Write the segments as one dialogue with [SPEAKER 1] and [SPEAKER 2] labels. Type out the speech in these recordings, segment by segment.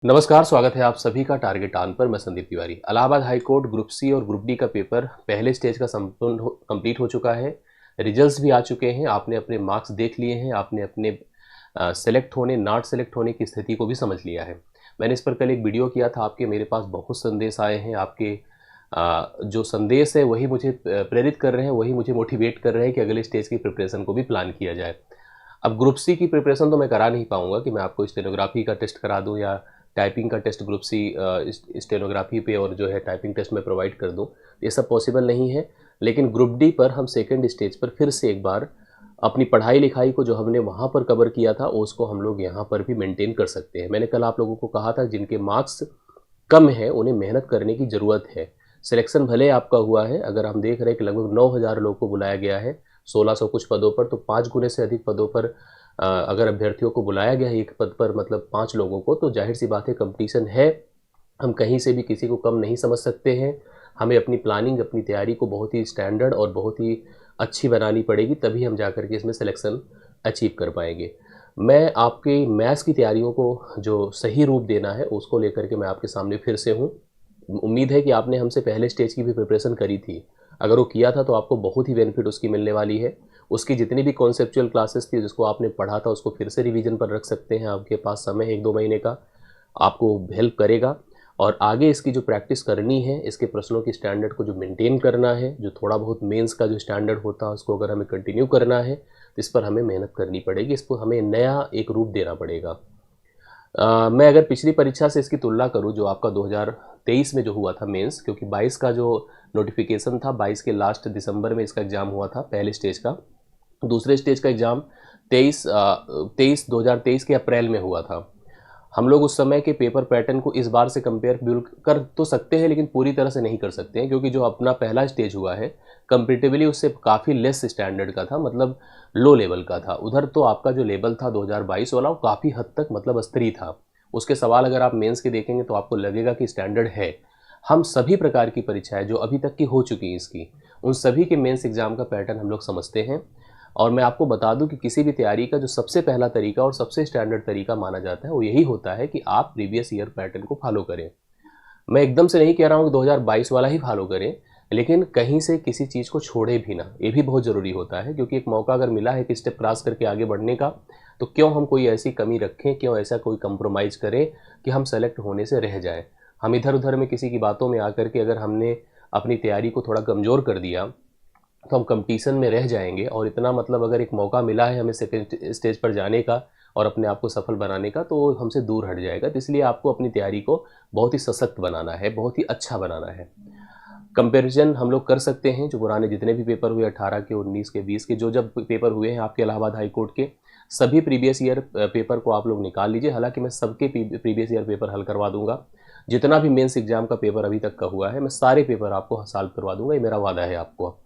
[SPEAKER 1] नमस्कार, स्वागत है आप सभी का टारगेट ऑन पर। मैं Sandeep Tiwari. Allahabad high court group C और ग्रुप डी का पेपर पहले स्टेज का कंप्लीट हो चुका है। रिजल्ट्स भी आ चुके हैं। आपने अपने मार्क्स देख लिए हैं। आपने अपने सेलेक्ट होने नॉट सेलेक्ट होने की स्थिति को भी समझ लिया है। मैंने इस पर कल एक वीडियो किया था। आपके मेरे पास बहुत संदेश आए हैं। आपके जो संदेश है वही मुझे प्रेरित कर रहे हैं, वही मुझे मोटिवेट कर रहे हैं कि अगले स्टेज की प्रिपरेशन को भी प्लान किया जाए। अब ग्रुप सी की प्रिपरेशन तो मैं करा नहीं पाऊंगा कि मैं आपको स्टेनोग्राफी का टेस्ट करा दूं या टाइपिंग का टेस्ट ग्रुप सी स्टेनोग्राफी पे और जो है टाइपिंग टेस्ट में प्रोवाइड कर दूं। ये सब पॉसिबल नहीं है। लेकिन ग्रुप डी पर हम सेकंड स्टेज पर फिर से एक बार अपनी पढ़ाई लिखाई को जो हमने वहाँ पर कवर किया था उसको हम लोग यहाँ पर भी मेंटेन कर सकते हैं। मैंने कल आप लोगों को कहा था जिनके मार्क्स कम है उन्हें मेहनत करने की ज़रूरत है। सिलेक्शन भले आपका हुआ है। अगर हम देख रहे हैं कि लगभग 9,000 लोगों को बुलाया गया है 1600 कुछ पदों पर, तो 5 गुने से अधिक पदों पर अगर अभ्यर्थियों को बुलाया गया है एक पद पर, मतलब 5 लोगों को, तो जाहिर सी बात है कंपटीशन है। हम कहीं से भी किसी को कम नहीं समझ सकते हैं। हमें अपनी प्लानिंग, अपनी तैयारी को बहुत ही स्टैंडर्ड और बहुत ही अच्छी बनानी पड़ेगी, तभी हम जा कर के इसमें सिलेक्शन अचीव कर पाएंगे। मैं आपकी मैथ्स की तैयारियों को जो सही रूप देना है उसको लेकर के मैं आपके सामने फिर से हूँ। उम्मीद है कि आपने हमसे पहले स्टेज की भी प्रिपरेशन करी थी। अगर वो किया था तो आपको बहुत ही बेनिफिट उसकी मिलने वाली है। उसकी जितनी भी कॉन्सेप्चुअल क्लासेस थी जिसको आपने पढ़ा था उसको फिर से रिवीजन पर रख सकते हैं। आपके पास समय है 1-2 महीने का, आपको हेल्प करेगा। और आगे इसकी जो प्रैक्टिस करनी है, इसके प्रश्नों की स्टैंडर्ड को जो मेंटेन करना है, जो थोड़ा बहुत मेंस का जो स्टैंडर्ड होता है उसको अगर हमें कंटिन्यू करना है तो इस पर हमें मेहनत करनी पड़ेगी। इसको हमें नया एक रूप देना पड़ेगा। मैं अगर पिछली परीक्षा से इसकी तुलना करूं जो आपका 2023 में जो हुआ था मेंस, क्योंकि 22 का जो नोटिफिकेशन था 22 के लास्ट दिसंबर में इसका एग्ज़ाम हुआ था पहले स्टेज का। दूसरे स्टेज का एग्ज़ाम 2023 के अप्रैल में हुआ था। हम लोग उस समय के पेपर पैटर्न को इस बार से कंपेयर कर तो सकते हैं लेकिन पूरी तरह से नहीं कर सकते हैं, क्योंकि जो अपना पहला स्टेज हुआ है कंपेरेटिवली उससे काफ़ी लेस स्टैंडर्ड का था, मतलब लो लेवल का था। उधर तो आपका जो लेवल था 2022 वाला वो काफ़ी हद तक मतलब स्तरीय था। उसके सवाल अगर आप मेंस के देखेंगे तो आपको लगेगा कि स्टैंडर्ड है। हम सभी प्रकार की परीक्षाएं जो अभी तक की हो चुकी हैं इसकी, उन सभी के मेंस एग्ज़ाम का पैटर्न हम लोग समझते हैं। और मैं आपको बता दूं कि किसी भी तैयारी का जो सबसे पहला तरीका और सबसे स्टैंडर्ड तरीका माना जाता है वो यही होता है कि आप प्रीवियस ईयर पैटर्न को फॉलो करें। मैं एकदम से नहीं कह रहा हूँ कि 2022 वाला ही फॉलो करें, लेकिन कहीं से किसी चीज़ को छोड़े भी ना, ये भी बहुत ज़रूरी होता है। क्योंकि एक मौका अगर मिला है कि स्टेप क्रॉस करके आगे बढ़ने का, तो क्यों हम कोई ऐसी कमी रखें, क्यों ऐसा कोई कंप्रोमाइज़ करें कि हम सेलेक्ट होने से रह जाएं। हम इधर उधर में किसी की बातों में आकर के अगर हमने अपनी तैयारी को थोड़ा कमज़ोर कर दिया तो हम कंपटीशन में रह जाएंगे। और इतना मतलब अगर एक मौका मिला है हमें सेकंड स्टेज पर जाने का और अपने आप को सफल बनाने का, तो हमसे दूर हट जाएगा। तो इसलिए आपको अपनी तैयारी को बहुत ही सशक्त बनाना है, बहुत ही अच्छा बनाना है। कंपैरिजन हम लोग कर सकते हैं जो पुराने जितने भी पेपर हुए 18 के, 19 के, 20 के, जो जब पेपर हुए हैं आपके इलाहाबाद हाई कोर्ट के, सभी प्रीवियस ईयर पेपर को आप लोग निकाल लीजिए। हालांकि मैं सबके प्रीवियस ईयर पेपर हल करवा दूंगा। जितना भी मेंस एग्जाम का पेपर अभी तक का हुआ है मैं सारे पेपर आपको सॉल्व करवा दूंगा, ये मेरा वादा है आपको।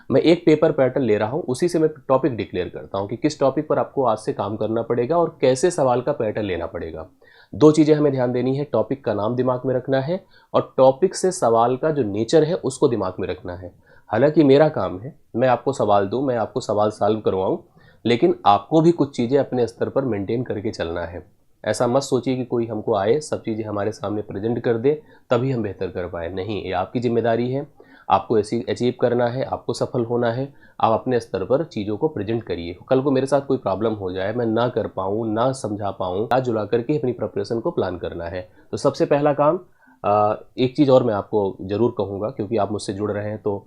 [SPEAKER 1] मैं एक पेपर पैटर्न ले रहा हूँ, उसी से मैं टॉपिक डिक्लेयर करता हूँ कि किस टॉपिक पर आपको आज से काम करना पड़ेगा और कैसे सवाल का पैटर्न लेना पड़ेगा। दो चीज़ें हमें ध्यान देनी है, टॉपिक का नाम दिमाग में रखना है और टॉपिक से सवाल का जो नेचर है उसको दिमाग में रखना है। हालांकि मेरा काम है मैं आपको सवाल दूं, मैं आपको सवाल सॉल्व करवाऊं, लेकिन आपको भी कुछ चीज़ें अपने स्तर पर मेंटेन करके चलना है। ऐसा मत सोचिए कि कोई हमको आए सब चीज़ें हमारे सामने प्रेजेंट कर दे तभी हम बेहतर कर पाए। नहीं, ये आपकी जिम्मेदारी है। आपको ऐसी अचीव करना है, आपको सफल होना है। आप अपने स्तर पर चीज़ों को प्रेजेंट करिए। कल को मेरे साथ कोई प्रॉब्लम हो जाए, मैं ना कर पाऊँ, ना समझा पाऊँ, हाथ जुला करके अपनी प्रिपरेशन को प्लान करना है। तो सबसे पहला काम, एक चीज़ और मैं आपको ज़रूर कहूँगा, क्योंकि आप मुझसे जुड़ रहे हैं तो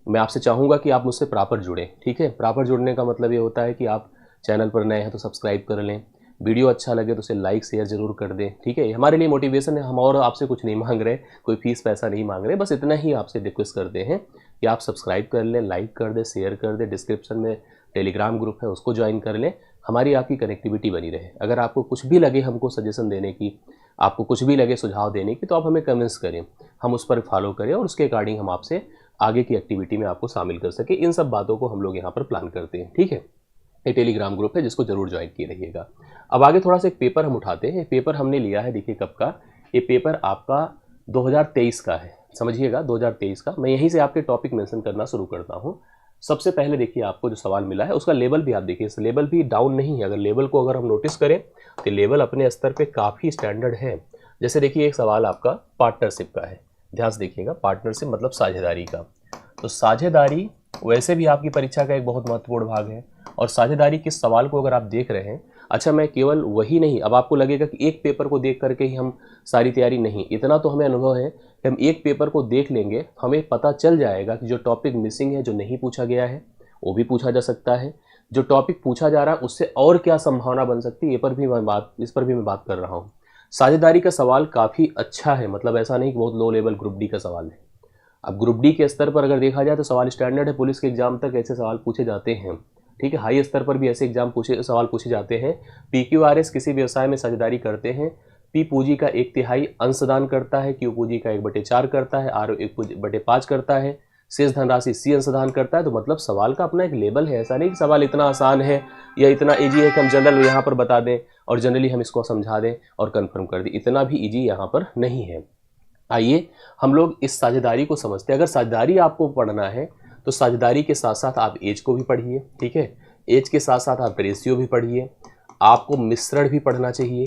[SPEAKER 1] मैं आपसे चाहूँगा कि आप मुझसे प्रॉपर जुड़ें। ठीक है, प्रॉपर जुड़ने का मतलब ये होता है कि आप चैनल पर नए हैं तो सब्सक्राइब कर लें, वीडियो अच्छा लगे तो उसे लाइक शेयर ज़रूर कर दें। ठीक है, ये हमारे लिए मोटिवेशन है। हम और आपसे कुछ नहीं मांग रहे, कोई फीस पैसा नहीं मांग रहे, बस इतना ही आपसे रिक्वेस्ट करते हैं कि आप सब्सक्राइब कर लें, लाइक कर दें, शेयर कर दें। डिस्क्रिप्शन में टेलीग्राम ग्रुप है उसको ज्वाइन कर लें। हमारी आपकी कनेक्टिविटी बनी रहे। अगर आपको कुछ भी लगे हमको सजेशन देने की, आपको कुछ भी लगे सुझाव देने की, तो आप हमें कमेंट्स करें, हम उस पर फॉलो करें और उसके अकॉर्डिंग हम आपसे आगे की एक्टिविटी में आपको शामिल कर सके। इन सब बातों को हम लोग यहाँ पर प्लान करते हैं। ठीक है, ये टेलीग्राम ग्रुप है जिसको जरूर ज्वाइन किए रहिएगा। अब आगे थोड़ा सा एक पेपर हम उठाते हैं। पेपर हमने लिया है, देखिए कब का, ये पेपर आपका 2023 का है। समझिएगा 2023 का। मैं यहीं से आपके टॉपिक मेंशन करना शुरू करता हूँ। सबसे पहले देखिए आपको जो सवाल मिला है उसका लेवल भी आप देखिए, इस लेवल भी डाउन नहीं है। अगर लेवल को अगर हम नोटिस करें तो लेवल अपने स्तर पे काफ़ी स्टैंडर्ड है। जैसे देखिए एक सवाल आपका पार्टनरशिप का है, ध्यान से देखिएगा, पार्टनरशिप मतलब साझेदारी का। तो साझेदारी वैसे भी आपकी परीक्षा का एक बहुत महत्वपूर्ण भाग है, और साझेदारी किस सवाल को अगर आप देख रहे हैं, अच्छा मैं केवल वही नहीं, अब आपको लगेगा कि एक पेपर को देख करके ही हम सारी तैयारी, नहीं, इतना तो हमें अनुभव है कि हम एक पेपर को देख लेंगे, हमें पता चल जाएगा कि जो टॉपिक मिसिंग है, जो नहीं पूछा गया है, वो भी पूछा जा सकता है, जो टॉपिक पूछा जा रहा है उससे और क्या संभावना बन सकती है, इस पर भी मैं बात कर रहा हूँ। साझेदारी का सवाल काफ़ी अच्छा है, मतलब ऐसा नहीं कि बहुत लो लेवल ग्रुप डी का सवाल है। अब ग्रुप डी के स्तर पर अगर देखा जाए तो सवाल स्टैंडर्ड है, पुलिस के एग्जाम तक ऐसे सवाल पूछे जाते हैं, ठीक है, हाई स्तर पर भी ऐसे सवाल पूछे जाते हैं। PQRS किसी व्यवसाय में साझेदारी करते हैं, P पूंजी का 1/3 अंशदान करता है, Q पूंजी का 1/4 करता है, R 1/5 करता है, शेष धनराशि C अंशदान करता है। तो मतलब सवाल का अपना एक लेवल है, ऐसा नहीं कि सवाल इतना आसान है या इतना ईजी है कि हम जनरल यहाँ पर बता दें और जनरली हम इसको समझा दें और कंफर्म कर दें, इतना भी ईजी यहाँ पर नहीं है। आइए हम लोग इस साझेदारी को समझते हैं। अगर साझेदारी आपको पढ़ना है तो साझेदारी के साथ साथ आप एज को भी पढ़िए, ठीक है, एज के साथ साथ आप रेशियो भी पढ़िए, आपको मिश्रण भी पढ़ना चाहिए।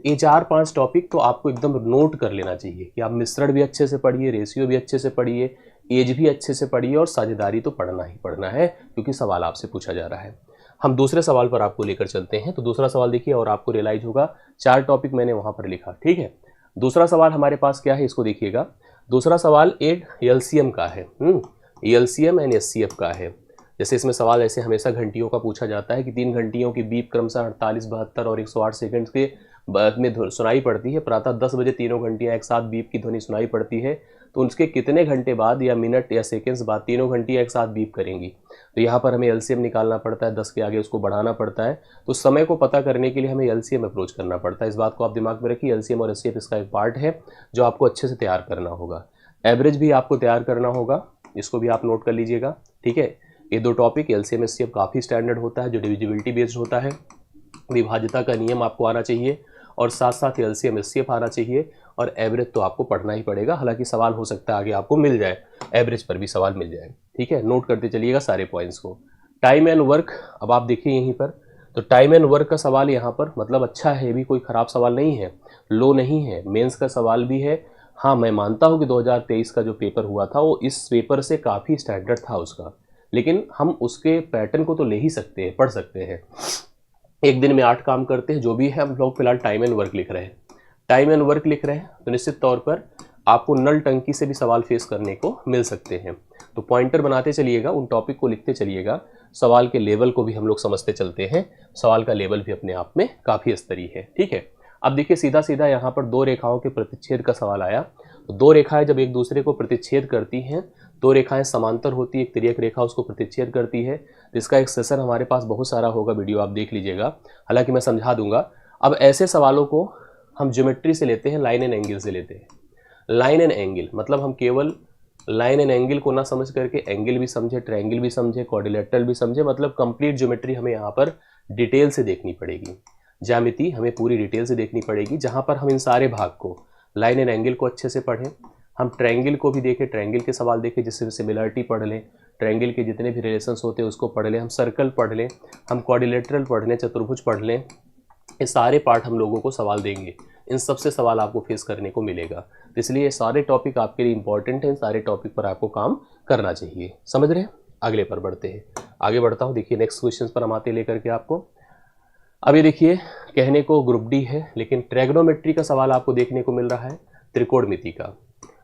[SPEAKER 1] ये 4-5 टॉपिक तो आपको एकदम नोट कर लेना चाहिए कि आप मिश्रण भी अच्छे से पढ़िए, रेशियो भी अच्छे से पढ़िए, एज भी अच्छे से पढ़िए, और साझेदारी तो पढ़ना ही पढ़ना है क्योंकि सवाल आपसे पूछा जा रहा है। हम दूसरे सवाल पर आपको लेकर चलते हैं। तो दूसरा सवाल देखिए और आपको रियलाइज होगा 4 टॉपिक मैंने वहाँ पर लिखा, ठीक है। दूसरा सवाल हमारे पास क्या है, इसको देखिएगा। दूसरा सवाल एक LCM का है, LCM एंड SCF का है। जैसे इसमें सवाल ऐसे हमेशा घंटियों का पूछा जाता है कि 3 घंटियों की बीप क्रमशः 48, 72 और 108 सेकंड के बाद में सुनाई पड़ती है। प्रातः 10 बजे तीनों घंटियाँ एक साथ बीप की ध्वनि सुनाई पड़ती है, तो उसके कितने घंटे बाद या मिनट या सेकंड्स बाद तीनों घंटियाँ एक साथ बीप करेंगी। तो यहाँ पर हमें LCM निकालना पड़ता है, 10 के आगे उसको बढ़ाना पड़ता है। तो समय को पता करने के लिए हमें LCM अप्रोच करना पड़ता है। इस बात को आप दिमाग में रखिए, LCM और SCF इसका एक पार्ट है जो आपको अच्छे से तैयार करना होगा। एवरेज भी आपको तैयार करना होगा, इसको भी आप नोट कर लीजिएगा, ठीक है। ये 2 टॉपिक LCM SCF काफ़ी स्टैंडर्ड होता है, जो डिविजिबिलिटी बेस्ड होता है। विभाज्यता का नियम आपको आना चाहिए और साथ साथ LCM SCF आना चाहिए, और एवरेज तो आपको पढ़ना ही पड़ेगा। हालांकि सवाल हो सकता है आगे आपको मिल जाए, एवरेज पर भी सवाल मिल जाए, ठीक है। नोट करते चलिएगा सारे पॉइंट्स को। टाइम एंड वर्क, अब आप देखिए यहीं पर, तो टाइम एंड वर्क का सवाल यहाँ पर मतलब अच्छा है, भी कोई ख़राब सवाल नहीं है, लो नहीं है, मेंस का सवाल भी है। हाँ मैं मानता हूँ कि 2023 का जो पेपर हुआ था वो इस पेपर से काफ़ी स्टैंडर्ड था उसका, लेकिन हम उसके पैटर्न को तो ले ही सकते हैं, पढ़ सकते हैं। एक दिन में 8 काम करते हैं, जो भी है हम लोग फिलहाल टाइम एंड वर्क लिख रहे हैं। टाइम एंड वर्क लिख रहे हैं तो निश्चित तौर पर आपको नल टंकी से भी सवाल फेस करने को मिल सकते हैं। तो पॉइंटर बनाते चलिएगा, उन टॉपिक को लिखते चलिएगा, सवाल के लेवल को भी हम लोग समझते चलते हैं। सवाल का लेवल भी अपने आप में काफ़ी स्तरीय है, ठीक है। अब देखिए सीधा सीधा यहाँ पर 2 रेखाओं के प्रतिच्छेद का सवाल आया। तो 2 रेखाएं जब एक दूसरे को प्रतिच्छेद करती हैं, 2 रेखाएं समांतर होती है, एक तिर्यक रेखा उसको प्रतिच्छेद करती है। तो इसका एक सेशन हमारे पास बहुत सारा होगा, वीडियो आप देख लीजिएगा, हालांकि मैं समझा दूंगा। अब ऐसे सवालों को हम ज्योमेट्री से लेते हैं, लाइन एंड एंगल से लेते हैं। लाइन एंड एंगल मतलब हम केवल लाइन एंड एंगल को ना समझ करके एंगल भी समझे, ट्रायंगल भी समझे, क्वाड्रिलेटरल भी समझे, मतलब कंप्लीट ज्योमेट्री हमें यहाँ पर डिटेल से देखनी पड़ेगी। ज्यामिति हमें पूरी डिटेल से देखनी पड़ेगी, जहाँ पर हम इन सारे भाग को, लाइन एंड एंगल को अच्छे से पढ़ें, हम ट्रायंगल को भी देखें, ट्रायंगल के सवाल देखें, जिससे सिमिलरिटी पढ़ लें, ट्रायंगल के जितने भी रिलेशंस होते हैं उसको पढ़ लें, हम सर्कल पढ़ लें, हम क्वाड्रिलेटरल पढ़ लें, चतुर्भुज पढ़ लें। ये सारे पार्ट हम लोगों को सवाल देंगे, इन सब से सवाल आपको फेस करने को मिलेगा। तो इसलिए ये सारे टॉपिक आपके लिए इंपॉर्टेंट हैं, सारे टॉपिक पर आपको काम करना चाहिए, समझ रहे हैं। अगले पर बढ़ते हैं, आगे बढ़ता हूँ। देखिए नेक्स्ट क्वेश्चन पर हम आते लेकर के आपको। अब ये देखिए, कहने को ग्रुप डी है, लेकिन ट्रैगोनोमेट्री का सवाल आपको देखने को मिल रहा है, त्रिकोणमिति का।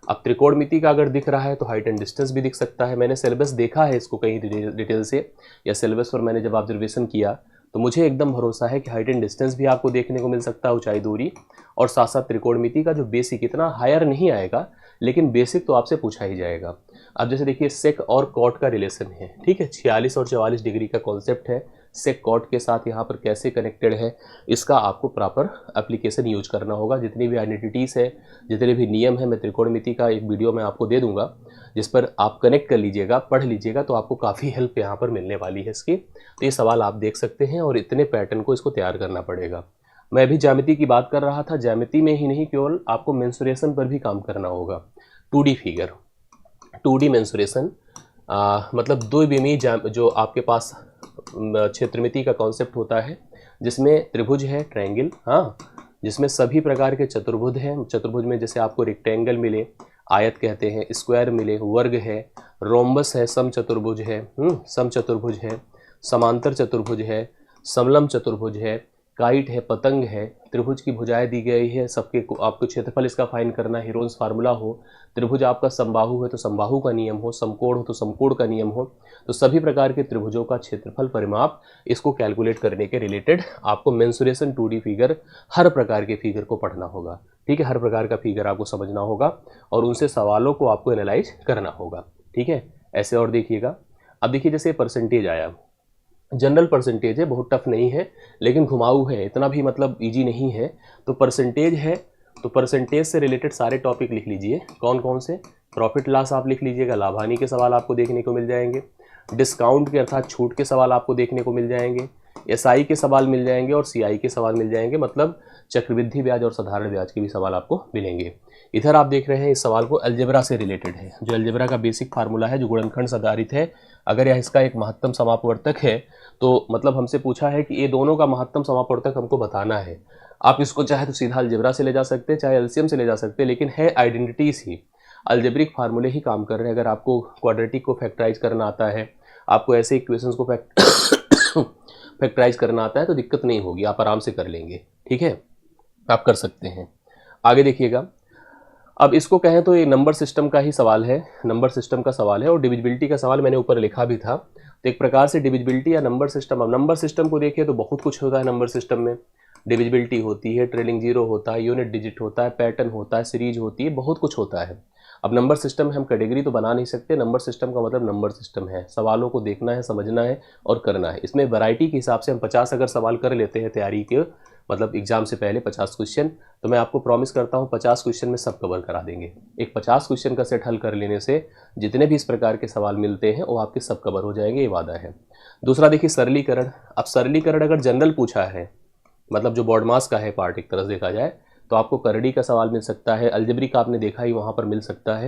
[SPEAKER 1] अब त्रिकोणमिति का अगर दिख रहा है तो हाइट एंड डिस्टेंस भी दिख सकता है। मैंने सिलेबस देखा है इसको कहीं डिटेल से, या सिलेबस पर मैंने जब ऑब्जर्वेशन किया तो मुझे एकदम भरोसा है कि हाइट एंड डिस्टेंस भी आपको देखने को मिल सकता है, ऊंचाई दूरी, और साथ साथ त्रिकोणमिति का जो बेसिक, इतना हायर नहीं आएगा लेकिन बेसिक तो आपसे पूछा ही जाएगा। अब जैसे देखिए सेक और कॉट का रिलेशन है, ठीक है, 46 और 44 डिग्री का कॉन्सेप्ट है, सेक कॉट के साथ यहाँ पर कैसे कनेक्टेड है, इसका आपको प्रॉपर एप्लीकेशन यूज करना होगा। जितनी भी आइडेंटिटीज़ है, जितने भी नियम है, मैं त्रिकोणमिति का एक वीडियो मैं आपको दे दूंगा, जिस पर आप कनेक्ट कर लीजिएगा, पढ़ लीजिएगा, तो आपको काफ़ी हेल्प यहाँ पर मिलने वाली है इसकी। तो ये सवाल आप देख सकते हैं, और इतने पैटर्न को इसको तैयार करना पड़ेगा। मैं भी ज्यामिति की बात कर रहा था, ज्यामिति में ही नहीं केवल आपको मेंसुरेशन पर भी काम करना होगा। 2D फिगर, 2D मेंसुरेशन, मतलब द्विविमीय जो आपके पास क्षेत्रमिति का कॉन्सेप्ट होता है, जिसमें त्रिभुज है, ट्रायंगल, हाँ, जिसमें सभी प्रकार के चतुर्भुज हैं। चतुर्भुज में जैसे आपको रेक्टेंगल मिले, आयत कहते हैं, स्क्वायर मिले, वर्ग है, रोम्बस है, समचतुर्भुज है, समचतुर्भुज है, समांतर चतुर्भुज है, समलंब चतुर्भुज है, काइट है, पतंग है, त्रिभुज की भुजाएं दी गई है, सबके को आपको क्षेत्रफल इसका फाइंड करना है, हीरोन्स फार्मूला हो, त्रिभुज आपका समबाहु है तो समबाहु का नियम हो, समकोण हो तो समकोण का नियम हो, तो सभी प्रकार के त्रिभुजों का क्षेत्रफल परिमाप इसको कैलकुलेट करने के रिलेटेड आपको मेंसुरेशन 2D फिगर, हर प्रकार के फिगर को पढ़ना होगा। ठीक है, हर प्रकार का फिगर आपको समझना होगा और उनसे सवालों को आपको एनालाइज करना होगा। ठीक है, ऐसे और देखिएगा। अब देखिए जैसे परसेंटेज आया, जनरल परसेंटेज है, बहुत टफ नहीं है लेकिन घुमाऊ है, इतना भी मतलब इजी नहीं है। तो परसेंटेज है तो परसेंटेज से रिलेटेड सारे टॉपिक लिख लीजिए। कौन कौन से? प्रॉफिट लॉस आप लिख लीजिएगा, लाभ हानि के सवाल आपको देखने को मिल जाएंगे, डिस्काउंट के अर्थात छूट के सवाल आपको देखने को मिल जाएंगे, एसआई के सवाल मिल जाएंगे और सीआई के सवाल मिल जाएंगे, मतलब चक्रवृद्धि ब्याज और साधारण ब्याज के भी सवाल आपको मिलेंगे। इधर आप देख रहे हैं इस सवाल को अलजेब्रा से रिलेटेड है, जो अलजेब्रा का बेसिक फार्मूला है, जो गुणनखंड से आधारित है। अगर यह इसका एक महत्तम समापवर्तक है तो मतलब हमसे पूछा है कि ये दोनों का महत्तम समापवर्तक हमको बताना है। आप इसको चाहे तो सीधा अलजेब्रा से ले जा सकते हैं, चाहे एलसीएम से ले जा सकते हैं, लेकिन है आइडेंटिटीज ही, अलजेब्रिक फार्मूले ही काम कर रहे हैं। अगर आपको क्वाड्रेटिक को फैक्टराइज करना आता है, आपको ऐसे इक्वेशंस को फैक्टराइज करना आता है तो दिक्कत नहीं होगी, आप आराम से कर लेंगे। ठीक है, आप कर सकते हैं। आगे देखिएगा, अब इसको कहें तो ये नंबर सिस्टम का ही सवाल है, नंबर सिस्टम का सवाल है और डिविजिबिलिटी का सवाल मैंने ऊपर लिखा भी था। तो एक प्रकार से डिविजिबिलिटी या नंबर सिस्टम, अब नंबर सिस्टम को देखिए तो बहुत कुछ होता है नंबर सिस्टम में। डिविजिबिलिटी होती है, ट्रेलिंग जीरो होता है, यूनिट डिजिट होता है, पैटर्न होता है, सीरीज होती है, बहुत कुछ होता है। अब नंबर सिस्टम में हम कैटेगरी तो बना नहीं सकते, नंबर सिस्टम का मतलब नंबर सिस्टम है, सवालों को देखना है, समझना है और करना है। इसमें वैरायटी के हिसाब से हम 50 अगर सवाल कर लेते हैं तैयारी के, मतलब एग्जाम से पहले 50 क्वेश्चन, तो मैं आपको प्रॉमिस करता हूँ 50 क्वेश्चन में सब कवर करा देंगे। एक 50 क्वेश्चन का सेट हल कर लेने से जितने भी इस प्रकार के सवाल मिलते हैं वो आपके सब कवर हो जाएंगे, ये वादा है। दूसरा देखिए सरलीकरण। अब सरलीकरण अगर जनरल पूछा है, मतलब जो बॉड मास का है पार्ट एक तरह से देखा जाए, तो आपको करड़ी का सवाल मिल सकता है, अलजेब्रिक का आपने देखा ही वहाँ पर मिल सकता है।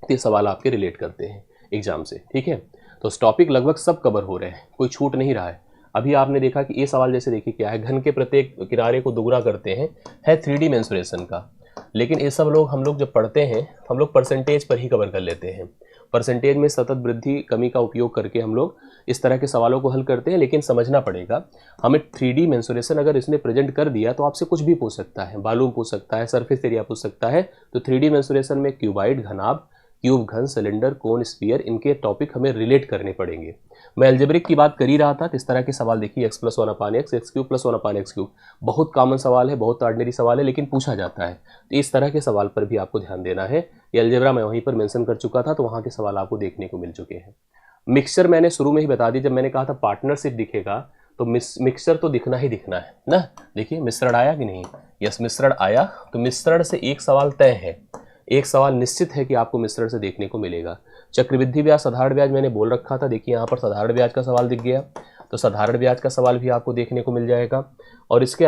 [SPEAKER 1] ये सवाल आपके रिलेट करते हैं एग्जाम से। ठीक है, तो टॉपिक लगभग सब कवर हो रहे हैं, कोई छूट नहीं रहा है। अभी आपने देखा कि ये सवाल जैसे देखिए क्या है, घन के प्रत्येक किनारे को दोगुना करते हैं, है 3D मेंसुरेशन का। लेकिन ये सब लोग हम लोग जब पढ़ते हैं हम लोग परसेंटेज पर ही कवर कर लेते हैं। परसेंटेज में सतत वृद्धि कमी का उपयोग करके हम लोग इस तरह के सवालों को हल करते हैं। लेकिन समझना पड़ेगा हमें 3D मेंसुरेशन अगर इसने प्रेजेंट कर दिया तो आपसे कुछ भी पूछ सकता है, वॉल्यूम पूछ सकता है, सरफेस एरिया पूछ सकता है। तो 3D मेंसुरेशन में क्यूबाइड, घनाभ, क्यूब, घन, सिलेंडर, कोन, स्फीयर, इनके टॉपिक हमें रिलेट करने पड़ेंगे। मैं अलजेब्रिक की बात कर ही रहा था, तो इस तरह के सवाल देखिए, x + 1/x, x³ + 1/x³, बहुत कॉमन सवाल है, बहुत ऑर्डिनरी सवाल है, लेकिन पूछा जाता है। तो इस तरह के सवाल पर भी आपको ध्यान देना है। ये अलजेब्रा मैं वहीं पर मेंशन कर चुका था, तो वहाँ के सवाल आपको देखने को मिल चुके हैं। मिक्सचर मैंने शुरू में ही बता दी, जब मैंने कहा था पार्टनरशिप दिखेगा तो मिक्सचर तो दिखना ही दिखना है ना। देखिए मिश्रण आया कि नहीं? यस, मिश्रण आया। तो मिश्रण से एक सवाल तय है, एक सवाल निश्चित है कि आपको मिश्रण से देखने को मिलेगा। चक्रवृद्धि ब्याज, साधारण ब्याज मैंने बोल रखा था, देखिए यहाँ पर साधारण ब्याज का सवाल दिख गया, तो साधारण ब्याज का सवाल भी आपको देखने को मिल जाएगा। और इसके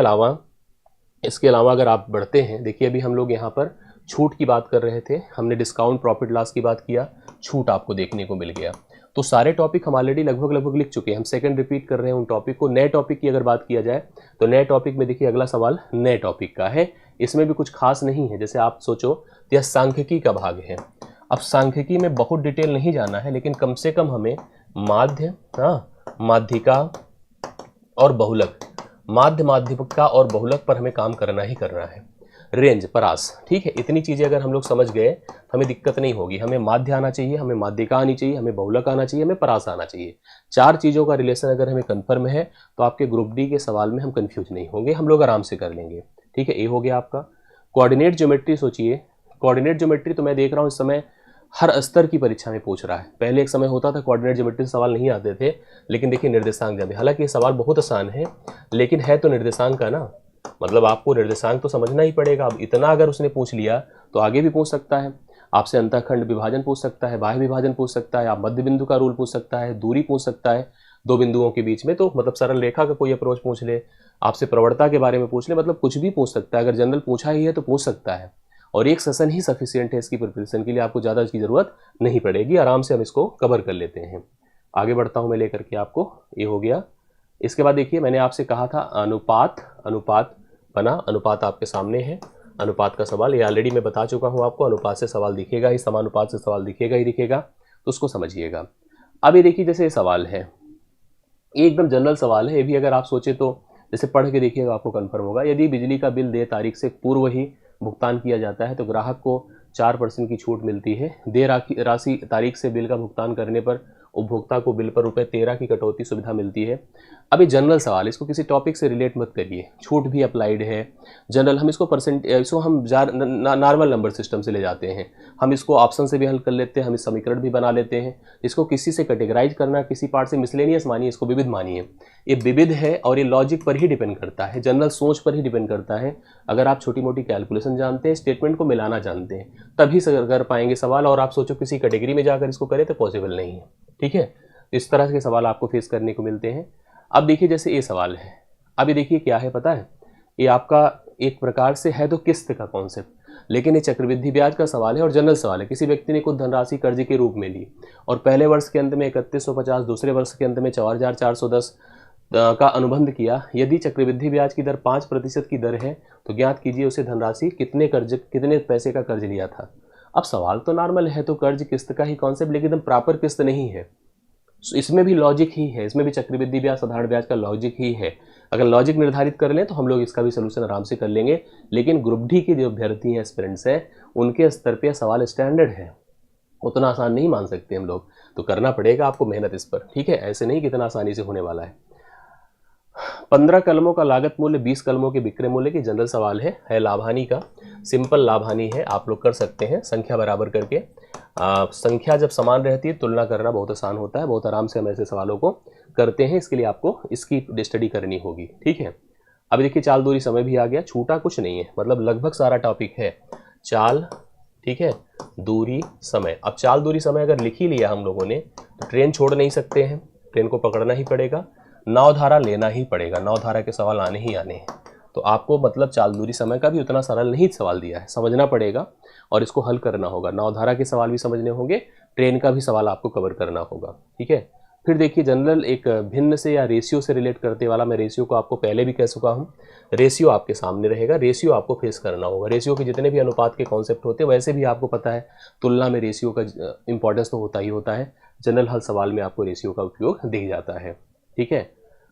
[SPEAKER 1] अलावा अगर आप बढ़ते हैं, देखिए अभी हम लोग यहाँ पर छूट की बात कर रहे थे, हमने डिस्काउंट, प्रॉफिट लॉस की बात किया, छूट आपको देखने को मिल गया। तो सारे टॉपिक हम ऑलरेडी लगभग लिख चुके हैं, हम सेकंड रिपीट कर रहे हैं उन टॉपिक को। नए टॉपिक की अगर बात किया जाए तो नए टॉपिक में देखिए अगला सवाल नए टॉपिक का है, इसमें भी कुछ खास नहीं है। जैसे आप सोचो यह सांख्यिकी का भाग है। अब सांख्यिकी में बहुत डिटेल नहीं जाना है, लेकिन कम से कम हमें माध्य, माध्यिका और बहुलक, माध्यिका और बहुलक पर हमें काम करना ही करना है। रेंज, परास, ठीक है, इतनी चीज़ें अगर हम लोग समझ गए तो हमें दिक्कत नहीं होगी। हमें माध्य आना चाहिए, हमें माध्यिका आनी चाहिए, हमें बहुलक आना चाहिए, हमें परास आना चाहिए। 4 चीज़ों का रिलेशन अगर हमें कन्फर्म है तो आपके ग्रुप डी के सवाल में हम कन्फ्यूज नहीं होंगे, हम लोग आराम से कर लेंगे। ठीक है, ये हो गया आपका। कोऑर्डिनेट ज्योमेट्री सोचिए, कोऑर्डिनेट ज्योमेट्री तो मैं देख रहा हूँ इस समय हर स्तर की परीक्षा में पूछ रहा है। पहले एक समय होता था कोऑर्डिनेट ज्योमेट्री से सवाल नहीं आते थे, लेकिन देखिए निर्देशांक ज्यादा, हालांकि ये सवाल बहुत आसान है लेकिन है तो निर्देशांक का ना, मतलब आपको निर्देशांक तो समझना ही पड़ेगा। अब इतना अगर उसने पूछ लिया तो आगे भी पूछ सकता है आपसे, अंतःखंड विभाजन पूछ सकता है, बाह्य विभाजन पूछ सकता है, आप मध्य बिंदु का रूल पूछ सकता है, दूरी पूछ सकता है दो बिंदुओं के बीच में, तो मतलब सरल रेखा का कोई अप्रोच पूछ ले, आपसे प्रवणता के बारे में पूछ ले, मतलब कुछ भी पूछ सकता है। अगर जनरल पूछा ही है तो पूछ सकता है, और एक सेशन ही सफिशिएंट है इसकी प्रिपरेशन के लिए, आपको ज़्यादा इसकी ज़रूरत नहीं पड़ेगी, आराम से हम इसको कवर कर लेते हैं। आगे बढ़ता हूँ मैं लेकर के आपको, ये हो गया। इसके बाद देखिए मैंने आपसे कहा था अनुपात बना, अनुपात आपके सामने है, अनुपात का सवाल, ये ऑलरेडी मैं बता चुका हूँ आपको, अनुपात से सवाल दिखेगा ही, समानुपात से सवाल दिखेगा ही दिखेगा, तो उसको समझिएगा। अब ये देखिए जैसे ये सवाल है, ये एकदम जनरल सवाल है, ये भी अगर आप सोचे तो जैसे पढ़ के देखिएगा आपको कन्फर्म होगा। यदि बिजली का बिल देय तारीख से पूर्व ही भुगतान किया जाता है तो ग्राहक को 4% की छूट मिलती है। देय राशि तारीख से बिल का भुगतान करने पर उपभोक्ता को बिल पर ₹13 की कटौती सुविधा मिलती है। अब ये जनरल सवाल, इसको किसी टॉपिक से रिलेट मत करिए, छूट भी अप्लाइड है, जनरल, हम इसको हम नॉर्मल नंबर सिस्टम से ले जाते हैं, हम इसको ऑप्शन से भी हल कर लेते हैं, हम इस समीकरण भी बना लेते हैं। इसको किसी से कैटेगराइज करना, किसी पार्ट से मिसलेनियस मानिए, इसको विविध मानिए। ये विविध है और ये लॉजिक पर ही डिपेंड करता है, जनरल सोच पर ही डिपेंड करता है। अगर आप छोटी मोटी कैलकुलेशन जानते हैं, स्टेटमेंट को मिलाना जानते हैं, तभी से कर पाएंगे सवाल। और आप सोचो किसी कैटेगरी में जाकर इसको करें तो पॉसिबल नहीं है, ठीक है। इस तरह के सवाल आपको फेस करने को मिलते हैं। अब देखिए जैसे ये सवाल है, अब ये देखिए क्या है पता है, ये आपका एक प्रकार से है तो किस्त का कॉन्सेप्ट, लेकिन ये चक्रवृद्धि ब्याज का सवाल है और जनरल सवाल है। किसी व्यक्ति ने कुछ धनराशि कर्ज के रूप में ली और पहले वर्ष के अंत में 3150, दूसरे वर्ष के अंत में 4410 का अनुबंध किया। यदि चक्रवृद्धि ब्याज की दर 5% की दर है तो ज्ञात कीजिए उसे धनराशि कितने पैसे का कर्ज लिया था। अब सवाल तो नॉर्मल है तो कर्ज किस्त का ही कॉन्सेप्ट, लेकिन एकदम प्रॉपर किस्त नहीं है, इसमें भी लॉजिक ही है, इसमें भी चक्रवृद्धि ब्याज साधारण ब्याज का लॉजिक ही है। अगर लॉजिक निर्धारित कर लें तो हम लोग इसका भी सोल्यूशन आराम से कर लेंगे। लेकिन ग्रुप डी के जो अभ्यर्थी हैं, एस्पिरेंट्स हैं, उनके स्तर पे सवाल स्टैंडर्ड है, उतना आसान नहीं मान सकते हम लोग, तो करना पड़ेगा आपको मेहनत इस पर, ठीक है। ऐसे नहीं कितना आसानी से होने वाला है। 15 कलमों का लागत मूल्य 20 कलमों के विक्रय मूल्य की जनरल सवाल है लाभहानि का, सिंपल लाभहानि है, आप लोग कर सकते हैं संख्या बराबर करके। संख्या जब समान रहती है तुलना करना बहुत आसान होता है, बहुत आराम से हम ऐसे सवालों को करते हैं। इसके लिए आपको इसकी स्टडी करनी होगी, ठीक है। अब देखिए चाल दूरी समय भी आ गया, छूटा कुछ नहीं है, मतलब लगभग सारा टॉपिक है चाल, ठीक है, दूरी समय। अब चाल दूरी समय अगर लिख ही लिया हम लोगों ने तो ट्रेन छोड़ नहीं सकते हैं, ट्रेन को पकड़ना ही पड़ेगा, नावधारा लेना ही पड़ेगा, नावधारा के सवाल आने ही आने हैं। तो आपको मतलब चाल दूरी समय का भी उतना सरल नहीं सवाल दिया है, समझना पड़ेगा और इसको हल करना होगा। नावधारा के सवाल भी समझने होंगे, ट्रेन का भी सवाल आपको कवर करना होगा, ठीक है। फिर देखिए जनरल एक भिन्न से या रेशियो से रिलेट करते वाला, मैं रेशियो को आपको पहले भी कह चुका हूँ, रेशियो आपके सामने रहेगा, रेशियो आपको फेस करना होगा। रेशियो के जितने भी अनुपात के कॉन्सेप्ट होते हैं वैसे भी आपको पता है, तुलना में रेशियो का इंपॉर्टेंस तो होता ही होता है। जनरल हल सवाल में आपको रेशियो का उपयोग दिख जाता है, ठीक है।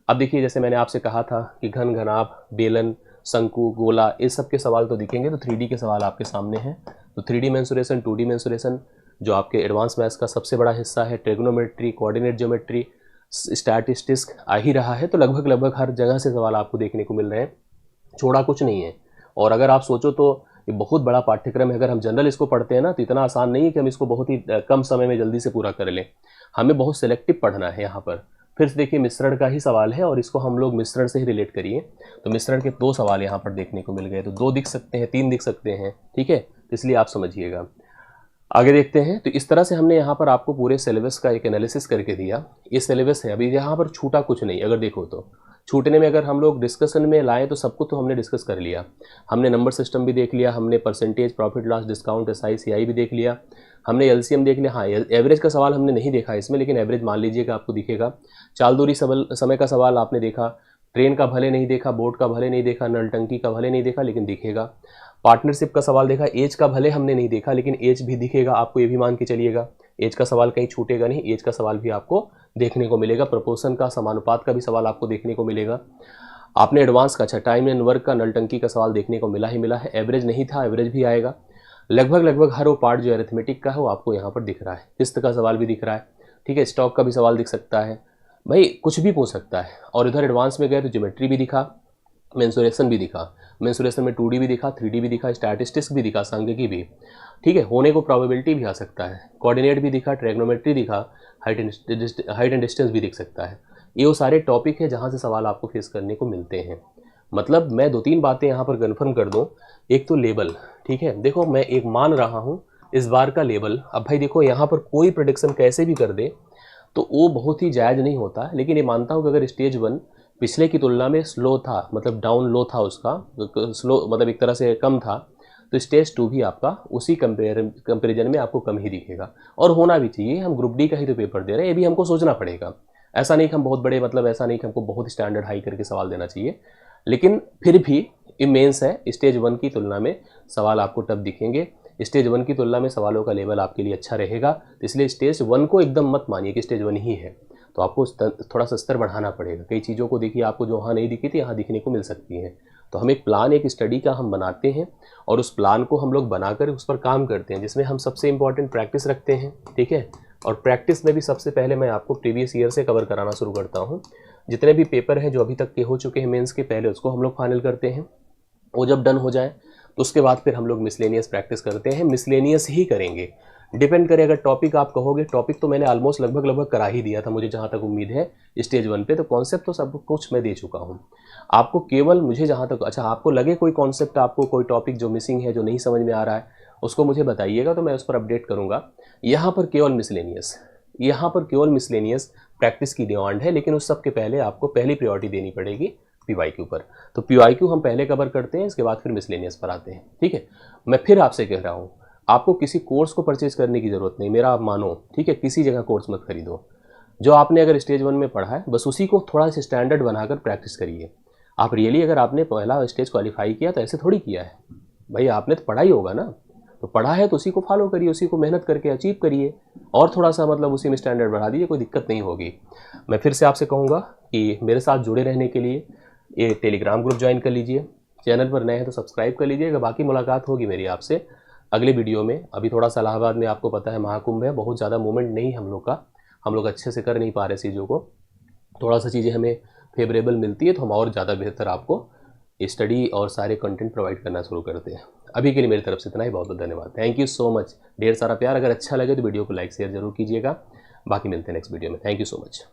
[SPEAKER 1] अब देखिए जैसे मैंने आपसे कहा था कि घन, घनाभ, बेलन, शंकु, गोला, इस सब के सवाल तो दिखेंगे, तो 3D के सवाल आपके सामने हैं। तो 3D मेंसुरेशन, 2D मेंसुरेशन जो आपके एडवांस मैथ्स का सबसे बड़ा हिस्सा है, ट्रिग्नोमेट्री, कोऑर्डिनेट ज्योमेट्री, स्टैटिस्टिक्स आ ही रहा है, तो लगभग हर जगह से सवाल आपको देखने को मिल रहे हैं, छोड़ा कुछ नहीं है। और अगर आप सोचो तो ये बहुत बड़ा पाठ्यक्रम है, अगर हम जनरल इसको पढ़ते हैं ना तो इतना आसान नहीं है कि हम इसको बहुत ही कम समय में जल्दी से पूरा कर लें, हमें बहुत सेलेक्टिव पढ़ना है यहाँ पर। फिर से देखिए मिश्रण का ही सवाल है और इसको हम लोग मिश्रण से ही रिलेट करिए, तो मिश्रण के 2 सवाल यहाँ पर देखने को मिल गए, तो 2 दिख सकते हैं, 3 दिख सकते हैं, ठीक है, तो इसलिए आप समझिएगा। आगे देखते हैं, तो इस तरह से हमने यहाँ पर आपको पूरे सिलेबस का एक एनालिसिस करके दिया। ये सिलेबस है, अभी यहाँ पर छूटा कुछ नहीं, अगर देखो तो छूटने में अगर हम लोग डिस्कशन में लाएँ तो सब कुछ तो हमने डिस्कस कर लिया। हमने नंबर सिस्टम भी देख लिया, हमने percentage, profit loss, discount, SI, CI भी देख लिया, हमने एलसीएम देख लिया। हाँ, एवरेज का सवाल हमने नहीं देखा इसमें, लेकिन एवरेज मान लीजिएगा आपको दिखेगा। चाल दूरी समय का सवाल आपने देखा, ट्रेन का भले नहीं देखा, बोट का भले नहीं देखा, नल टंकी का भले नहीं देखा, लेकिन दिखेगा। पार्टनरशिप का सवाल देखा, एज का भले हमने नहीं देखा, लेकिन एज भी दिखेगा आपको, ये भी मान के चलिएगा। एज का सवाल कहीं छूटेगा नहीं, एज का सवाल भी आपको देखने को मिलेगा। प्रपोर्शन का, समानुपात का भी सवाल आपको देखने को मिलेगा। आपने एडवांस का, अच्छा, टाइम एंड वर्क का, नल टंकी का सवाल देखने को मिला ही मिला है। एवरेज नहीं था, एवरेज भी आएगा। लगभग हर वो पार्ट जो अरिथमेटिक का है वो आपको यहाँ पर दिख रहा है। किस्त का सवाल भी दिख रहा है, ठीक है, स्टॉक का भी सवाल दिख सकता है, भाई कुछ भी पूछ सकता है। और इधर एडवांस में गए तो ज्योमेट्री भी दिखा, मेंसुरेशन भी दिखा, मेंसुरेशन में 2D भी दिखा, 3D भी दिखा, स्टैटिस्टिक्स भी दिखा, सांख्यिकी भी, ठीक है, होने को प्रोबेबिलिटी भी आ सकता है, कोऑर्डिनेट भी दिखा, ट्रिग्नोमेट्री दिखा, हाइट एंड डिस्टेंस भी दिख सकता है। ये वो सारे टॉपिक है जहाँ से सवाल आपको फेस करने को मिलते हैं। मतलब मैं 2-3 बातें यहाँ पर कन्फर्म कर दूँ। एक तो लेबल, ठीक है, देखो मैं एक मान रहा हूँ इस बार का लेबल। अब भाई देखो यहाँ पर कोई प्रेडिक्शन कैसे भी कर दे तो वो बहुत ही जायज़ नहीं होता, लेकिन ये मानता हूँ कि अगर स्टेज 1 पिछले की तुलना में स्लो था, मतलब डाउन लो था उसका, स्लो मतलब एक तरह से कम था, तो स्टेज 2 भी आपका उसी कंपेरिजन में आपको कम ही दिखेगा। और होना भी चाहिए, हम ग्रुप डी का ही तो पेपर दे रहे हैं, ये भी हमको सोचना पड़ेगा। ऐसा नहीं कि हम बहुत बड़े, मतलब ऐसा नहीं कि हमको बहुत स्टैंडर्ड हाई करके सवाल देना चाहिए। लेकिन फिर भी इमेंस है, स्टेज 1 की तुलना में सवाल आपको टफ दिखेंगे। स्टेज 1 की तुलना में सवालों का लेवल आपके लिए अच्छा रहेगा, तो इसलिए स्टेज 1 को एकदम मत मानिए कि स्टेज 1 ही है। तो आपको थोड़ा सा स्तर बढ़ाना पड़ेगा। कई चीज़ों को देखिए, आपको जो वहाँ नहीं दिखी थी यहाँ दिखने को मिल सकती हैं। तो हम एक प्लान, एक स्टडी का हम बनाते हैं और उस प्लान को हम लोग बनाकर उस पर काम करते हैं, जिसमें हम सबसे इम्पॉर्टेंट प्रैक्टिस रखते हैं, ठीक है। और प्रैक्टिस में भी सबसे पहले मैं आपको प्रीवियस ईयर से कवर कराना शुरू करता हूँ। जितने भी पेपर हैं जो अभी तक के हो चुके हैं मेंस के, पहले उसको हम लोग फाइनल करते हैं। वो जब डन हो जाए तो उसके बाद फिर हम लोग मिसलेनियस प्रैक्टिस करते हैं। मिसलेनियस ही करेंगे, डिपेंड करे अगर टॉपिक आप कहोगे, टॉपिक तो मैंने ऑलमोस्ट लगभग करा ही दिया था, मुझे जहाँ तक उम्मीद है स्टेज 1 पे, तो कॉन्सेप्ट तो सब कुछ मैं दे चुका हूँ आपको। केवल मुझे जहाँ तक अच्छा आपको लगे कोई कॉन्सेप्ट, आपको कोई टॉपिक जो मिसिंग है, जो नहीं समझ में आ रहा है, उसको मुझे बताइएगा, तो मैं उस पर अपडेट करूँगा। यहाँ पर केवल मिसलेनियस प्रैक्टिस की डिमांड है, लेकिन उस सब के पहले आपको पहली प्रायोरिटी देनी पड़ेगी PYQ पर। तो PYQ हम पहले कवर करते हैं, इसके बाद फिर मिसलेनियस पर आते हैं, ठीक है। मैं फिर आपसे कह रहा हूँ, आपको किसी कोर्स को परचेज करने की ज़रूरत नहीं, मेरा आप मानो, ठीक है। किसी जगह कोर्स मत खरीदो। जो आपने अगर स्टेज 1 में पढ़ा है, बस उसी को थोड़ा सा स्टैंडर्ड बनाकर प्रैक्टिस करिए। आप रियली अगर आपने पहला स्टेज क्वालिफाई किया तो ऐसे थोड़ी किया है भाई, आपने तो पढ़ा ही होगा ना। तो पढ़ा है तो उसी को फॉलो करिए, उसी को मेहनत करके अचीव करिए, और थोड़ा सा मतलब उसी में स्टैंडर्ड बढ़ा दीजिए, कोई दिक्कत नहीं होगी। मैं फिर से आपसे कहूँगा कि मेरे साथ जुड़े रहने के लिए ये टेलीग्राम ग्रुप ज्वाइन कर लीजिए, चैनल पर नए हैं तो सब्सक्राइब कर लीजिएगा। बाकी मुलाकात होगी मेरी आपसे अगले वीडियो में। अभी थोड़ा सा इलाहाबाद में आपको पता है महाकुंभ है, बहुत ज़्यादा मूवमेंट नहीं हम लोग का, हम लोग अच्छे से कर नहीं पा रहे चीज़ों को। थोड़ा सा चीज़ें हमें फेवरेबल मिलती है तो हम और ज़्यादा बेहतर आपको स्टडी और सारे कंटेंट प्रोवाइड करना शुरू करते हैं। अभी के लिए मेरी तरफ से इतना ही, बहुत बहुत धन्यवाद। थैंक यू सो मच, ढेर सारा प्यार। अगर अच्छा लगे तो वीडियो को लाइक शेयर जरूर कीजिएगा। बाकी मिलते हैं नेक्स्ट वीडियो में। Thank you so much.